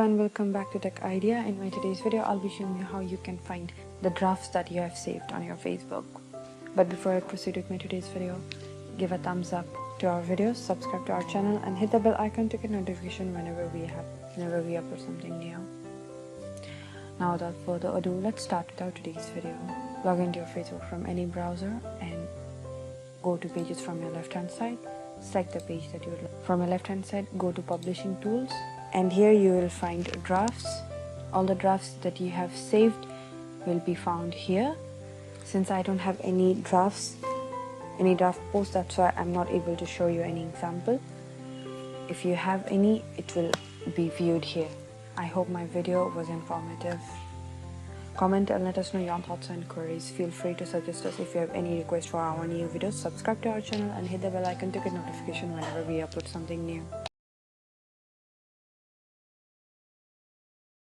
and welcome back to Tech Idea. In my today's video, I'll be showing you how you can find the drafts that you have saved on your Facebook. But before I proceed with my today's video, give a thumbs up to our videos, subscribe to our channel, and hit the bell icon to get notification whenever we upload something new. Now without further ado, let's start with our today's video. Log into your Facebook from any browser and go to Pages from your left hand side. Select the page that you would like. From your left hand side, go to Publishing Tools, and here you will find drafts. All the drafts that you have saved will be found here. Since I don't have any draft posts, that's why I'm not able to show you any example. If you have any, it will be viewed here. I hope my video was informative. Comment and let us know your thoughts and queries. Feel free to suggest us if you have any requests for our new videos. Subscribe to our channel and hit the bell icon to get notification whenever we upload something new.